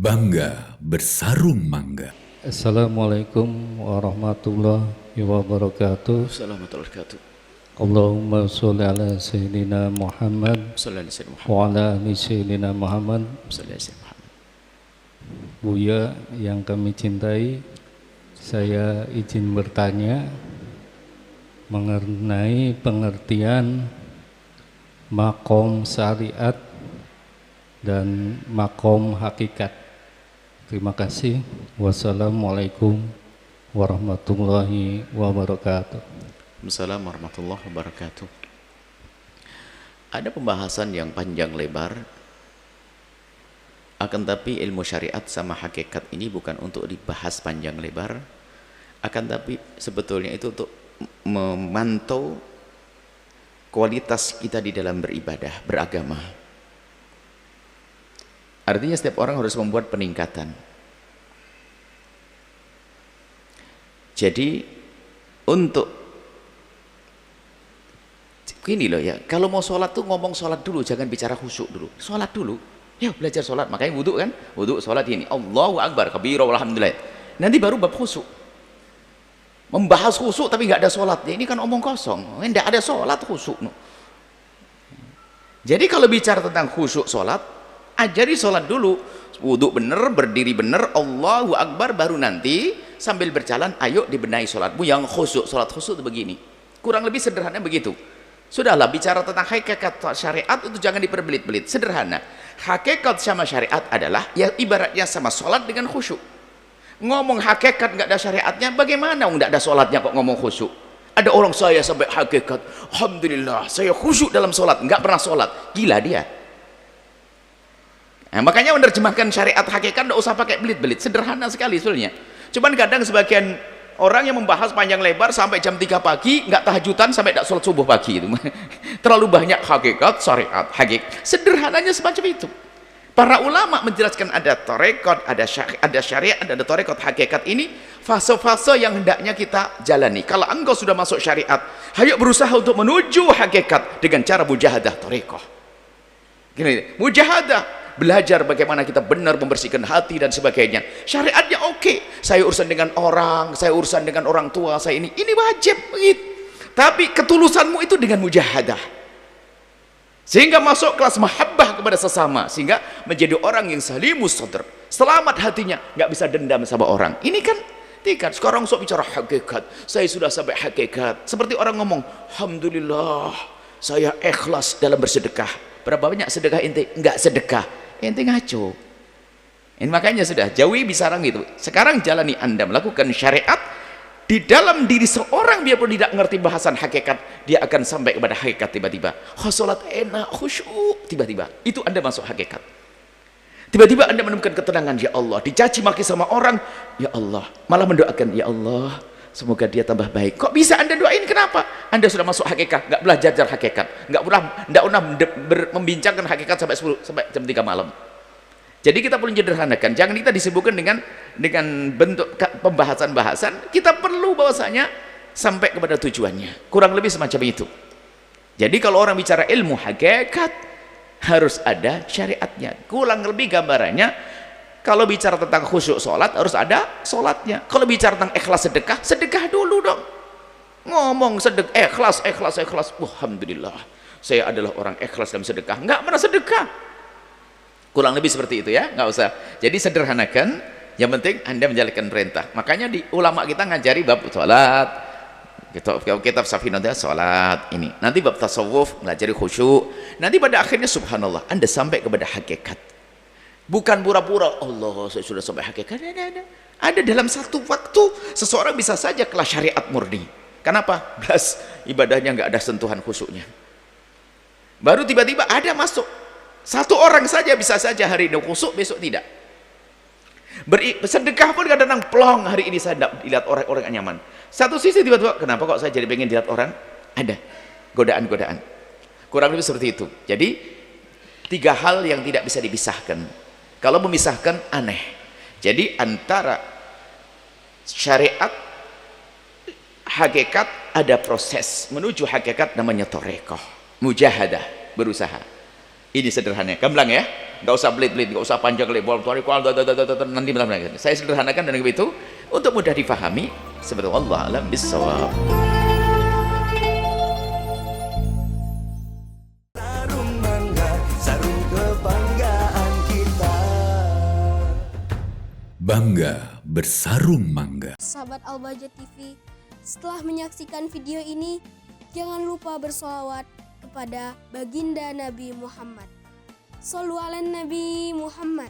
Bangga bersarung mangga. Assalamualaikum warahmatullahi wabarakatuh. Assalamualaikum warahmatullahi wabarakatuh. Allahumma sholli ala sayyidina Muhammad Sallallahu alaihi wasallam. wa ala ali sayyidina Muhammad. Sallallahu alaihi wasallam. Buya yang kami cintai, saya izin bertanya mengenai pengertian makom syariat dan makom hakikat. Terima kasih. Wassalamualaikum warahmatullahi wabarakatuh. Assalamualaikum warahmatullahi wabarakatuh. Ada pembahasan yang panjang lebar, akan tapi ilmu syariat sama hakikat ini bukan untuk dibahas panjang lebar, akan tapi sebetulnya itu untuk memantau kualitas kita di dalam beribadah, beragama. Artinya setiap orang harus membuat peningkatan. Jadi untuk gini loh ya, kalau mau sholat tuh ngomong sholat dulu, jangan bicara khusyuk dulu. Sholat dulu, yuk belajar sholat. Makanya wudhu kan, wudhu sholat ini Allahu Akbar kabira walhamdulillah. Nanti baru bab khusyuk. Membahas khusyuk tapi nggak ada sholat, ini kan omong kosong. Nggak ada sholat khusyuk. Jadi kalau bicara tentang khusyuk sholat, ajari sholat dulu, wudhu bener, berdiri bener, Allahu Akbar, baru nanti sambil berjalan ayo dibenahi sholatmu yang khusyuk. Sholat khusyuk itu begini, kurang lebih sederhana begitu. Sudahlah, bicara tentang hakikat syariat itu jangan diperbelit-belit, sederhana. Hakikat sama syariat adalah ya ibaratnya sama sholat dengan khusyuk. Ngomong hakikat nggak ada syariatnya, bagaimana nggak ada sholatnya kok ngomong khusyuk? Ada orang saya sampai hakikat, alhamdulillah saya khusyuk dalam sholat, nggak pernah sholat, gila dia. Nah, makanya menerjemahkan syariat hakikat tidak usah pakai belit-belit, sederhana sekali sebenarnya. Cuman kadang sebagian orang yang membahas panjang lebar sampai jam 3 pagi nggak tahajudan sampai tidak sholat subuh pagi itu. Terlalu banyak hakikat syariat hakikat, sederhananya semacam itu. Para ulama menjelaskan ada tarekat, ada syariat, ada tarekat. Hakikat ini fase-fase yang hendaknya kita jalani. Kalau engkau sudah masuk syariat, ayo berusaha untuk menuju hakikat dengan cara mujahadah tarekat. Gini, mujahadah, belajar bagaimana kita benar membersihkan hati dan sebagainya. Syariatnya oke. Saya urusan dengan orang, saya urusan dengan orang tua, saya ini wajib begitu. Tapi ketulusanmu itu dengan mujahadah. Sehingga masuk kelas mahabbah kepada sesama, sehingga menjadi orang yang salimus sadr, selamat hatinya, nggak bisa dendam sama orang. Ini kan tingkat. Sekarang sok bicara hakikat, saya sudah sampai hakikat. Seperti orang ngomong, alhamdulillah saya ikhlas dalam bersedekah. Berapa banyak sedekah ente? Enggak sedekah, ente ngaco. Ini makanya sudah jauhi bisarang itu. Sekarang jalani Anda melakukan syariat di dalam diri seorang, biarpun tidak mengerti bahasan hakikat, dia akan sampai kepada hakikat tiba-tiba. Sholat enak, khusyuk, tiba-tiba itu Anda masuk hakikat. Tiba-tiba Anda menemukan ketenangan, ya Allah. Dicaci maki sama orang, ya Allah. Malah mendoakan, ya Allah, semoga dia tambah baik. Kok bisa Anda doain? Kenapa? Anda sudah masuk hakikat, nggak belajar hakikat, nggak pernah membincangkan hakikat sampai jam 3 malam. Jadi kita perlu menyederhanakan, jangan kita disibukkan dengan bentuk pembahasan-bahasan. Kita perlu bahwasanya sampai kepada tujuannya, kurang lebih semacam itu. Jadi kalau orang bicara ilmu hakikat, harus ada syariatnya. Kurang lebih gambarannya, kalau bicara tentang khusyuk sholat, harus ada sholatnya. Kalau bicara tentang ikhlas sedekah, sedekah dulu dong. Ngomong sedekah, ikhlas. Alhamdulillah saya adalah orang ikhlas dalam sedekah, nggak pernah sedekah. Kurang lebih seperti itu ya, nggak usah. Jadi sederhanakan, yang penting Anda menjalankan perintah. Makanya di ulama kita ngajari bab sholat, kitab Safinah sholat ini. Nanti bab tasawuf ngajari khusyuk. Nanti pada akhirnya subhanallah Anda sampai kepada hakikat. Bukan pura-pura Allah saya sudah sampai hakikat. Ada dalam satu waktu seseorang bisa saja kelas syariat murni. Kenapa? Belas ibadahnya nggak ada sentuhan khusyuknya. Baru tiba-tiba ada masuk. Satu orang saja bisa saja hari ini khusyuk, besok tidak. Sedekah pun kadang-kadang plong, hari ini saya tidak dilihat orang-orang yang nyaman. Satu sisi tiba-tiba, kenapa kok saya jadi pengen dilihat orang? Ada godaan-godaan. Kurang lebih seperti itu. Jadi 3 hal yang tidak bisa dipisahkan. Kalau memisahkan aneh. Jadi antara syariat, hakikat, ada proses menuju hakikat namanya thariqah, mujahadah, berusaha. Ini sederhana, gamblang ya. nggak usah belit-belit, nggak usah panjang lebar, nanti malam. Saya sederhanakan dengan begitu untuk mudah difahami. Sebetulnya Allah alam bisawab. Sarung mangga, sarung kebanggaan kita. Bangga bersarung mangga. Sahabat Al-Bahjah TV, setelah menyaksikan video ini, jangan lupa bersolawat kepada baginda Nabi Muhammad. Shollu ala Nabi Muhammad.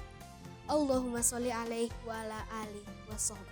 Allahumma sholli alaihi wa ala alihi wa sahbihi.